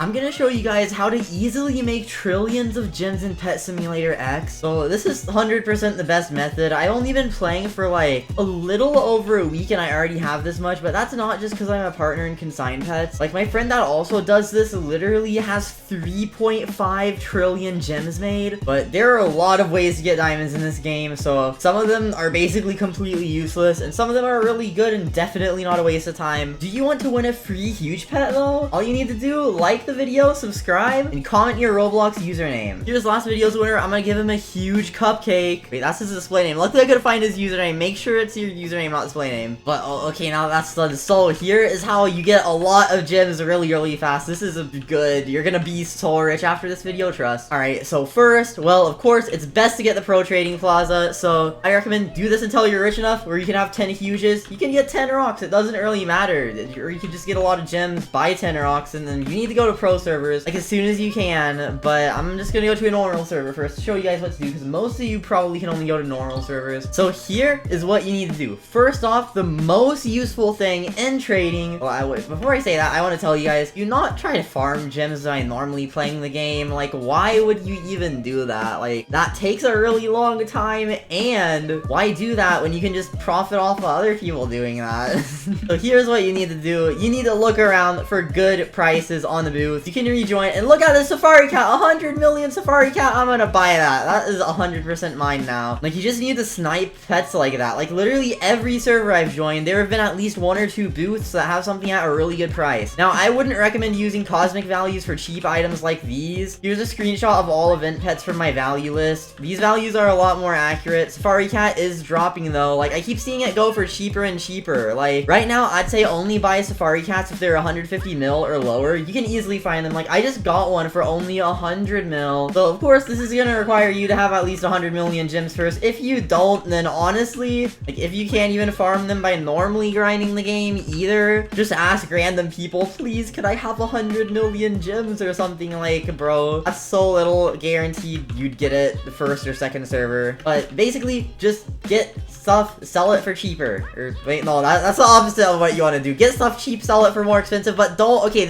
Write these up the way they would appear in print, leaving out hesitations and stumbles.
I'm gonna show you guys how to easily make trillions of gems in Pet Simulator X. So this is 100% the best method. I've only been playing for like a little over a week and I already have this much, but that's not just because I'm a partner in consigned pets. Like my friend that also does this literally has 3.5 trillion gems made, but there are a lot of ways to get diamonds in this game. So some of them are basically completely useless and some of them are really good and definitely not a waste of time. Do you want to win a free huge pet though? All you need to do, like the video, subscribe, and comment your Roblox username. Here's last video's winner. I'm gonna give him a huge cupcake. Wait, that's his display name. Luckily I could find his username. Make sure it's your username, not display name. But okay, now that's done. So here is how you get a lot of gems really fast. This is good. You're gonna be so rich after this video, trust. Alright, so first, well, of course, it's best to get the pro trading plaza. So I recommend do this until you're rich enough where you can have 10 huges. You can get 10 rocks. It doesn't really matter. Or you can just get a lot of gems, buy 10 rocks, and then you need to go to pro servers like as soon as you can. But I'm just gonna go to a normal server first to show you guys what to do because most of you probably can only go to normal servers. So here is what you need to do. First off, the most useful thing in trading, before I say that, I want to tell you guys, do not try to farm gems by normally playing the game. Like, why would you even do that? Like, that takes a really long time, and why do that when you can just profit off of other people doing that? So here's what you need to do. You need to look around for good prices on the booth. You can rejoin, and look at this Safari Cat, 100 million Safari Cat. I'm gonna buy that. That is 100% mine now. Like, you just need to snipe pets like that. Like, literally every server I've joined, there have been at least 1 or 2 booths that have something at a really good price. Now, I wouldn't recommend using cosmic values for cheap items like these. Here's a screenshot of all event pets from my value list. These values are a lot more accurate. Safari Cat is dropping though. Like, I keep seeing it go for cheaper and cheaper. Like, right now, I'd say only buy Safari Cats if they're 150 mil or lower. You can easily find them. Like, I just got one for only 100 mil. So, of course, this is gonna require you to have at least 100 million gems first. If you don't, then honestly, like, if you can't even farm them by normally grinding the game either, just ask random people, please, could I have 100 million gems or something? Like, bro, that's so little. Guaranteed you'd get it the first or second server. But basically, just get stuff, sell it for cheaper. Or wait, no, that's the opposite of what you want to do. Get stuff cheap, sell it for more expensive, but don't. Okay,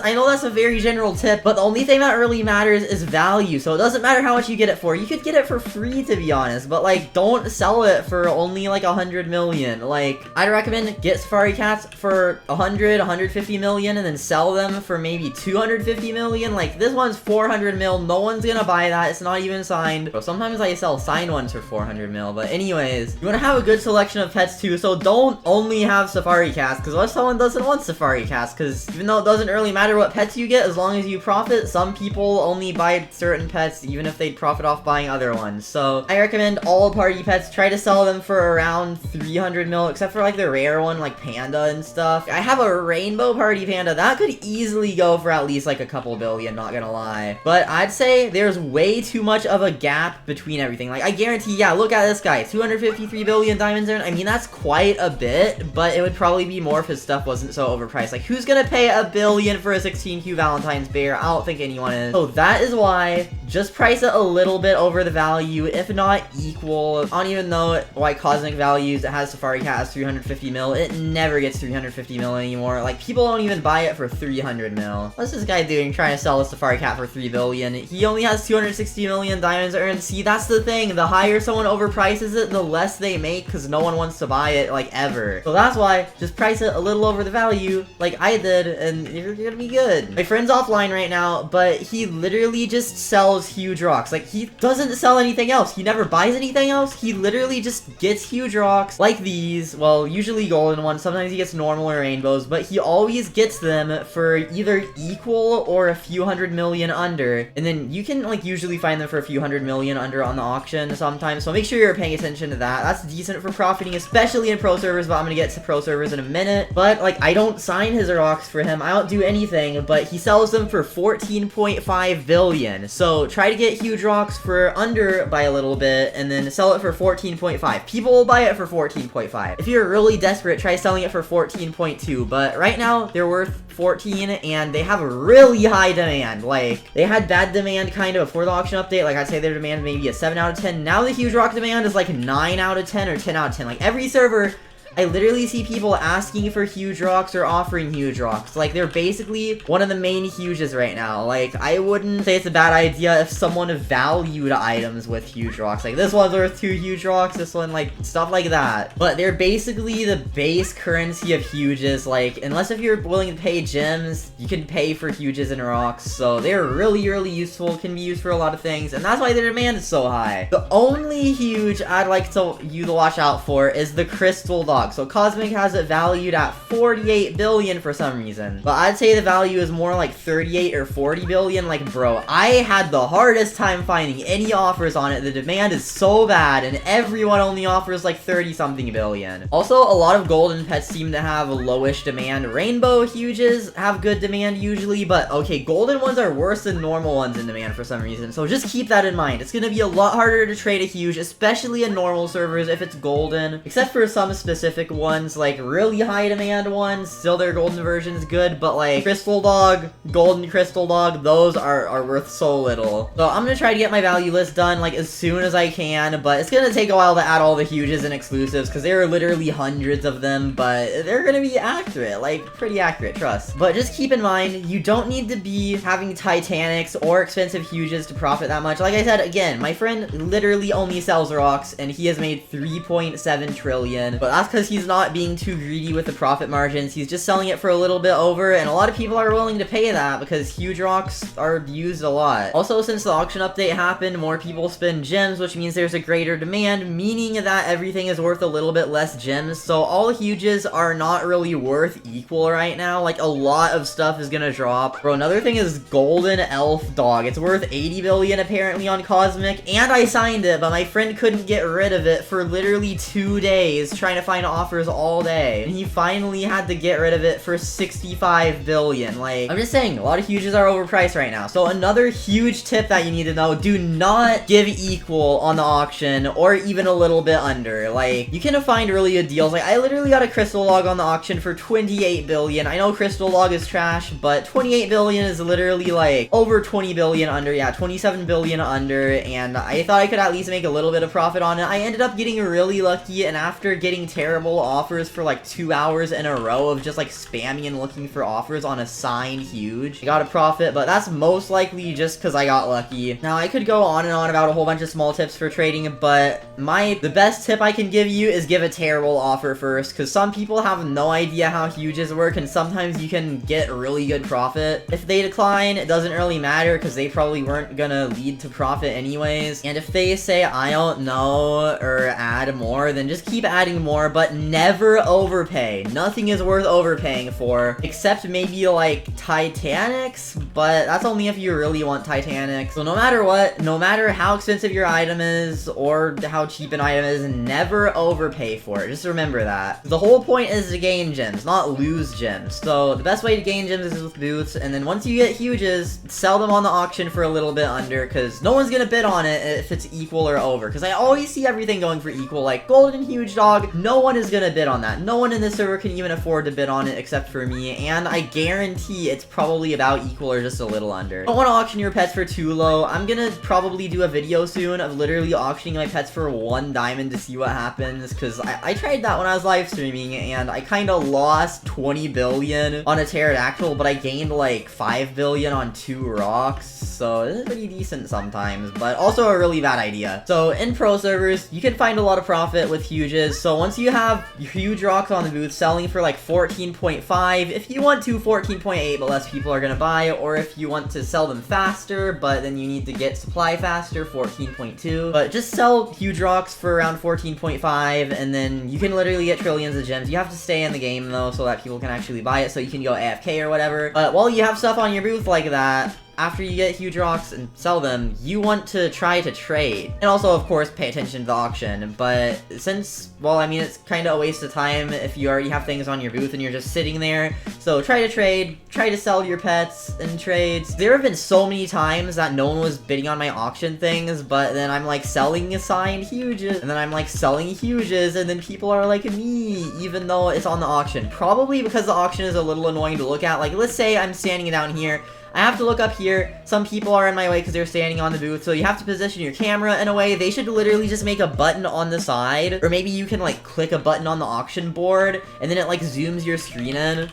I know that's a very general tip, but the only thing that really matters is value. So it doesn't matter how much you get it for. You could get it for free, to be honest, but like, don't sell it for only like 100 million. Like, I'd recommend get Safari Cats for 150 million and then sell them for maybe 250 million. Like, this one's 400 mil. No one's gonna buy that. It's not even signed. So sometimes I sell signed ones for 400 mil, but anyways, you want to have a good selection of pets too, so don't only have Safari Cats, because what if someone doesn't want Safari Cats? Because even though it doesn't really matter what pets you get, as long as you profit, some people only buy certain pets even if they'd profit off buying other ones. So I recommend all party pets, try to sell them for around 300 mil, except for like the rare one like Panda and stuff. I have a rainbow party panda that could easily go for at least like a couple billion, not gonna lie. But I'd say there's way too much of a gap between everything. Like, I guarantee, yeah, look at this guy, 253 billion diamonds earned. I mean, that's quite a bit, but it would probably be more if his stuff wasn't so overpriced. Like, who's gonna pay $1 billion for a 16Q Valentine's bear? I don't think anyone is. So that is why, just price it a little bit over the value, if not equal. I don't even know why Cosmic Values, it has Safari Cat has 350 mil. It never gets 350 mil anymore. Like, people don't even buy it for 300 mil. What's this guy doing trying to sell a Safari Cat for 3 billion? He only has 260 million diamonds earned. See, that's the thing. The higher someone overprices it, the less they make, because no one wants to buy it, like, ever. So that's why, just price it a little over the value, like I did, and you're gonna be good. My friend's offline right now, but he literally just sells huge rocks. Like, he doesn't sell anything else. He never buys anything else. He literally just gets huge rocks, like these. Well, usually golden ones. Sometimes he gets normal or rainbows, but he always gets them for either equal or a few 100 million under. And then you can, like, usually find them for a few 100 million under on the auction sometimes. So make sure you're paying attention to that. That's decent for profiting, especially in pro servers, but I'm gonna get to pro servers in a minute. But, like, I don't sign his rocks for him. I don't do anything, but he sells them for 14.5 billion. So try to get huge rocks for under by a little bit, and then sell it for 14.5. People will buy it for 14.5. If you're really desperate, try selling it for 14.2. But right now, they're worth 14, and they have a really high demand. Like, they had bad demand kind of before the auction update. Like, I'd say their demand maybe a 7 out of 10. Now the huge rock demand is like 9 out of 10 or 10 out of 10. Like, every server I literally see people asking for huge rocks or offering huge rocks. Like, they're basically one of the main huges right now. Like, I wouldn't say it's a bad idea if someone valued items with huge rocks. Like, this one's worth 2 huge rocks, this one, like, stuff like that. But they're basically the base currency of huges. Like, unless if you're willing to pay gems, you can pay for huges and rocks. So they're really, really useful, can be used for a lot of things, and that's why their demand is so high. The only huge I'd like you to watch out for is the crystal dog. So Cosmic has it valued at 48 billion for some reason, but I'd say the value is more like 38 or 40 billion. Like, bro, I had the hardest time finding any offers on it. The demand is so bad, and everyone only offers like 30 something billion. Also, a lot of golden pets seem to have a lowish demand. Rainbow huges have good demand usually, but okay, golden ones are worse than normal ones in demand for some reason, so just keep that in mind. It's gonna be a lot harder to trade a huge, especially in normal servers if it's golden, except for some specific ones, like really high demand ones. Still, their golden version is good, but like crystal dog, golden crystal dog, those are worth so little. So I'm gonna try to get my value list done like as soon as I can, but it's gonna take a while to add all the huges and exclusives because there are literally hundreds of them, but they're gonna be accurate, like pretty accurate, trust. But just keep in mind, you don't need to be having titanics or expensive huges to profit that much. Like I said, again, my friend literally only sells rocks and he has made 3.7 trillion, but that's because he's not being too greedy with the profit margins. He's just selling it for a little bit over, and a lot of people are willing to pay that because huge rocks are used a lot. Also, since the auction update happened, more people spend gems, which means there's a greater demand, meaning that everything is worth a little bit less gems. So all huges are not really worth equal right now. Like, a lot of stuff is gonna drop. Bro, another thing is golden elf dog. It's worth 80 billion apparently on Cosmic, and I signed it, but my friend couldn't get rid of it for literally 2 days, trying to find offers all day, and he finally had to get rid of it for 65 billion. Like, I'm just saying, a lot of huges are overpriced right now. So another huge tip that you need to know, do not give equal on the auction, or even a little bit under. Like, you can find really good deals. Like, I literally got a crystal log on the auction for 28 billion. I know crystal log is trash, but 28 billion is literally like over 20 billion under. Yeah, 27 billion under, and I thought I could at least make a little bit of profit on it. I ended up getting really lucky, and after getting terrible offers for like 2 hours in a row of just like spamming and looking for offers on a signed huge, I got a profit, but that's most likely just because I got lucky. Now, I could go on and on about a whole bunch of small tips for trading, but the best tip I can give you is give a terrible offer first, because some people have no idea how huges work, and sometimes you can get really good profit. If they decline, it doesn't really matter, because they probably weren't gonna lead to profit anyways. And if they say, I don't know, or add more, then just keep adding more, but never overpay. Nothing is worth overpaying for, except maybe like Titanics, but that's only if you really want Titanics. So no matter what, no matter how expensive your item is, or how cheap an item is, never overpay for it. Just remember that. The whole point is to gain gems, not lose gems. So the best way to gain gems is with boots, and then once you get huges, sell them on the auction for a little bit under, because no one's gonna bid on it if it's equal or over, because I always see everything going for equal. Like golden huge dog, no one is gonna bid on that. No one in this server can even afford to bid on it except for me, and I guarantee it's probably about equal or just a little under. Don't want to auction your pets for too low. I'm gonna probably do a video soon of literally auctioning my pets for 1 diamond to see what happens, because I tried that when I was live streaming, and I kind of lost 20 billion on a pterodactyl, but I gained like 5 billion on 2 rocks, so it's pretty decent sometimes, but also a really bad idea. So in pro servers, you can find a lot of profit with huges. So once you have huge rocks on the booth selling for like 14.5, if you want to 14.8 but less people are gonna buy, or if you want to sell them faster but then you need to get supply faster, 14.2, but just sell huge rocks for around 14.5, and then you can literally get trillions of gems. You have to stay in the game though, so that people can actually buy it, so you can go AFK or whatever. But while you have stuff on your booth like that, after you get huge rocks and sell them, you want to try to trade. And also, of course, pay attention to the auction. But since, well, I mean, it's kind of a waste of time if you already have things on your booth and you're just sitting there. So try to trade, try to sell your pets in trades. There have been so many times that no one was bidding on my auction things, but then I'm like selling signed huges, and then I'm like selling huges, and then people are like me, even though it's on the auction. Probably because the auction is a little annoying to look at. Like, let's say I'm standing down here, I have to look up here. Some people are in my way because they're standing on the booth, so you have to position your camera in a way. They should literally just make a button on the side, or maybe you can like click a button on the auction board and then it like zooms your screen in.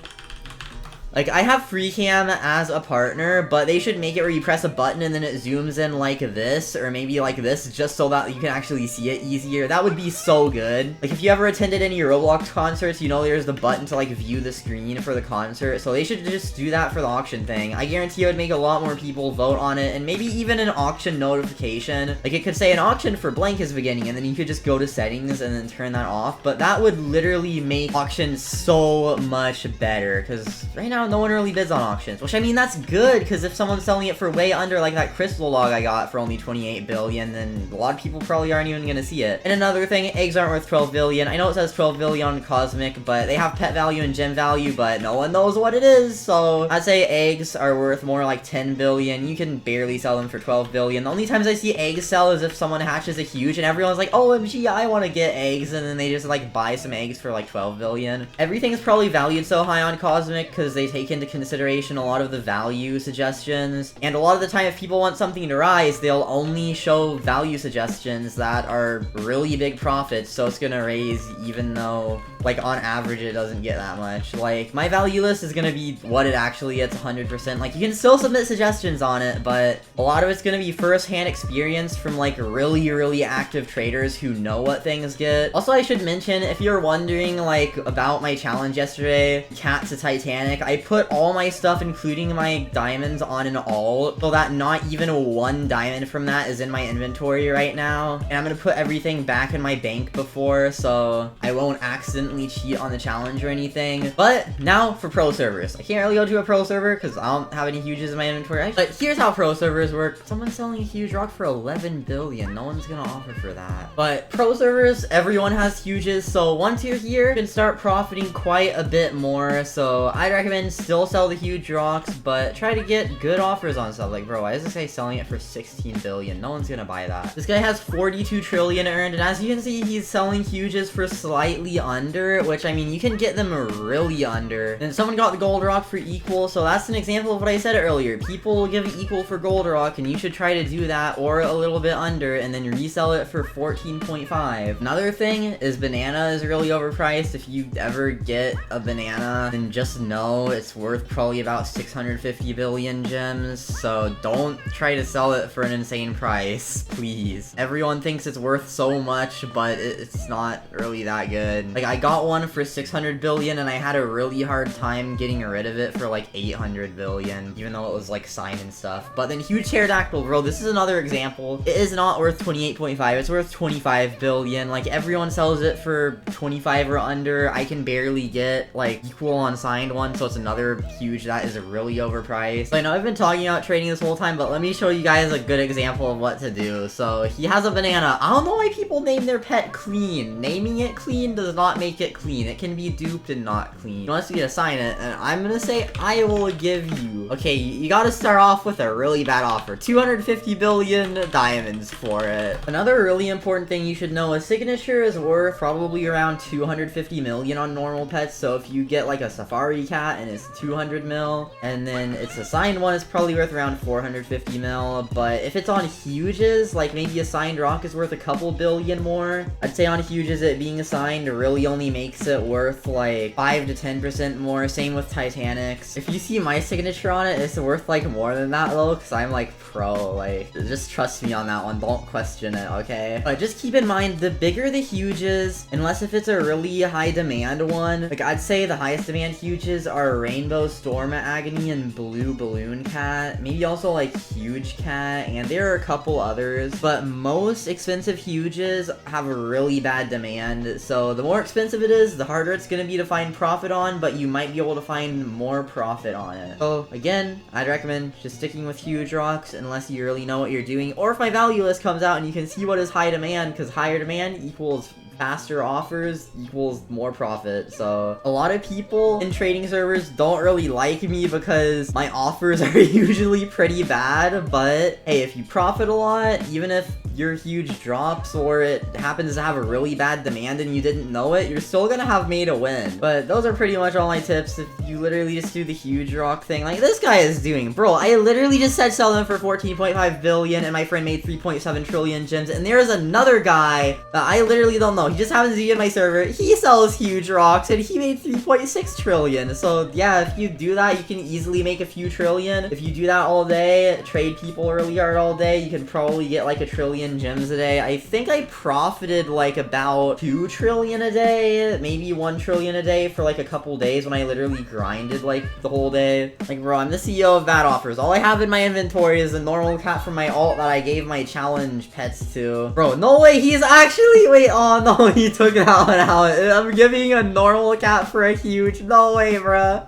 Like, I have FreeCam as a partner, but they should make it where you press a button and then it zooms in like this, or maybe like this, just so that you can actually see it easier. That would be so good. Like, if you ever attended any Roblox concerts, you know there's the button to like view the screen for the concert, so they should just do that for the auction thing. I guarantee it would make a lot more people vote on it, and maybe even an auction notification. Like, it could say an auction for blank is beginning, and then you could just go to settings and then turn that off, but that would literally make auctions so much better, because right now, no one really bids on auctions, which I mean, that's good, because if someone's selling it for way under, like that crystal log I got for only 28 billion, then a lot of people probably aren't even gonna see it. And another thing, eggs aren't worth 12 billion. I know it says 12 billion on Cosmic, but they have pet value and gem value, but no one knows what it is, so I'd say eggs are worth more like 10 billion. You can barely sell them for 12 billion. The only times I see eggs sell is if someone hatches a huge and everyone's like, OMG, I want to get eggs, and then they just like buy some eggs for like 12 billion. Everything's probably valued so high on Cosmic because they take into consideration a lot of the value suggestions, and a lot of the time if people want something to rise, they'll only show value suggestions that are really big profits, so it's gonna raise even though like on average it doesn't get that much. Like, my value list is gonna be what it actually gets 100%. Like, you can still submit suggestions on it, but a lot of it's gonna be first-hand experience from like really active traders who know what things get. Also, I should mention, if you're wondering like about my challenge yesterday, Cat to Titanic, I put all my stuff, including my diamonds, on an alt, so that not even one diamond from that is in my inventory right now. And I'm gonna put everything back in my bank before, so I won't accidentally cheat on the challenge or anything. But now for pro servers. I can't really go to a pro server because I don't have any huges in my inventory. But here's how pro servers work. Someone's selling a huge rock for 11 billion. No one's gonna offer for that. But pro servers, everyone has huges, so once you're here, you can start profiting quite a bit more. So I'd recommend still sell the huge rocks, but try to get good offers on stuff. Like, bro, why is this guy selling it for 16 billion? No one's gonna buy that. This guy has 42 trillion earned, and as you can see, he's selling huges for slightly under, which, I mean, you can get them really under. And someone got the gold rock for equal, so that's an example of what I said earlier. People will give equal for gold rock, and you should try to do that, or a little bit under, and then resell it for 14.5. Another thing is banana is really overpriced. If you ever get a banana, then just know it's worth probably about 650 billion gems, so don't try to sell it for an insane price, please. Everyone thinks it's worth so much, but it's not really that good. Like, I got one for 600 billion and I had a really hard time getting rid of it for like 800 billion, even though it was like signed and stuff. But then huge pterodactyl, bro, this is another example. It is not worth 28.5, it's worth 25 billion. Like, everyone sells it for 25 or under. I can barely get like equal on signed one, so it's another huge that is really overpriced. So I know I've been talking about trading this whole time, but let me show you guys a good example of what to do. So he has a banana. I don't know why people name their pet Clean. Naming it Clean does not make it clean. It can be duped and not clean. He wants me to sign it, and I'm gonna say I will give you. Okay, you gotta start off with a really bad offer. 250 billion diamonds for it. Another really important thing you should know is signature is worth probably around 250 million on normal pets. So if you get like a safari cat and it's 200 mil, and then it's a signed one, it's probably worth around 450 mil. But if it's on huges, like maybe a signed rock is worth a couple billion more. I'd say on huges, it being assigned really only makes it worth like 5 to 10% more. Same with Titanics. If you see my signature on it, it's worth like more than that though, because I'm like pro. Like, just trust me on that one. Don't question it, okay? But just keep in mind, the bigger the huges, unless if it's a really high demand one, like I'd say the highest demand huges are Rainbow Storm Agony and Blue Balloon Cat. Maybe also like Huge Cat, and there are a couple others. But most expensive huges have a really bad demand, so the more expensive it is, the harder it's gonna be to find profit on, but you might be able to find more profit on it. So again, I'd recommend just sticking with huge rocks unless you really know what you're doing, or if my value list comes out and you can see what is high demand, because higher demand equals faster offers equals more profit. So a lot of people in trading servers don't really like me because my offers are usually pretty bad, but hey, if you profit a lot, even if your huge drops or it happens to have a really bad demand and you didn't know it, you're still gonna have made a win. But those are pretty much all my tips. If you literally just do the huge rock thing like this guy is doing. Bro, I literally just said sell them for 14.5 billion and my friend made 3.7 trillion gems, and there's another guy that I literally don't know. He just happens to be in my server. He sells huge rocks and he made 3.6 trillion. So yeah, if you do that, you can easily make a few trillion. If you do that all day, trade people really hard all day, you can probably get like 1 trillion gems a day. I think I profited like about 2 trillion a day, maybe 1 trillion a day for like a couple days when I literally grinded like the whole day. Like bro, I'm the CEO of Bad Offers. All I have in my inventory is a normal cat from my alt that I gave my challenge pets to. Bro, no way, he's actually, wait, oh no, he took that one out. I'm giving a normal cat for a huge, no way, bruh.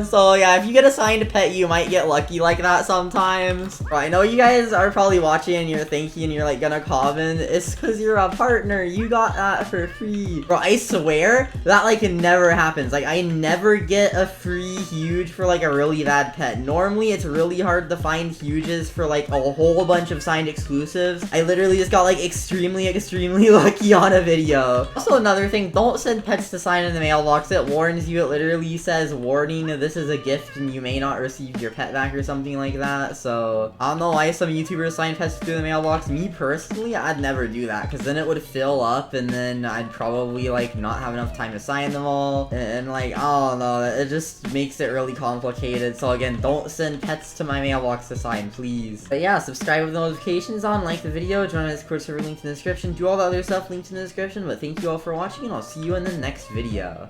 So yeah, if you get assigned a pet, you might get lucky like that sometimes. Bro, I know you guys are probably watching and you're thinking you're like gonna comment, it's because you're a partner, you got that for free. Bro, I swear that like never happens. Like I never get a free huge for like a really bad pet. Normally it's really hard to find huges for like a whole bunch of signed exclusives. I literally just got like extremely lucky on a video. Also another thing, don't send pets to sign in the mailbox. It warns you, it literally says warning, this is a gift and you may not receive your pet back or something like that. So I don't know why some YouTubers sign pets through the mailbox. Me personally, I'd never do that because then it would fill up and then I'd probably like not have enough time to sign them all, and like I don't know, it just makes it really complicated. So again, don't send pets to my mailbox to sign, please. But yeah, subscribe with notifications on, like the video, join my Discord server, link in the description, do all the other stuff linked in the description. But thank you all for watching and I'll see you in the next video.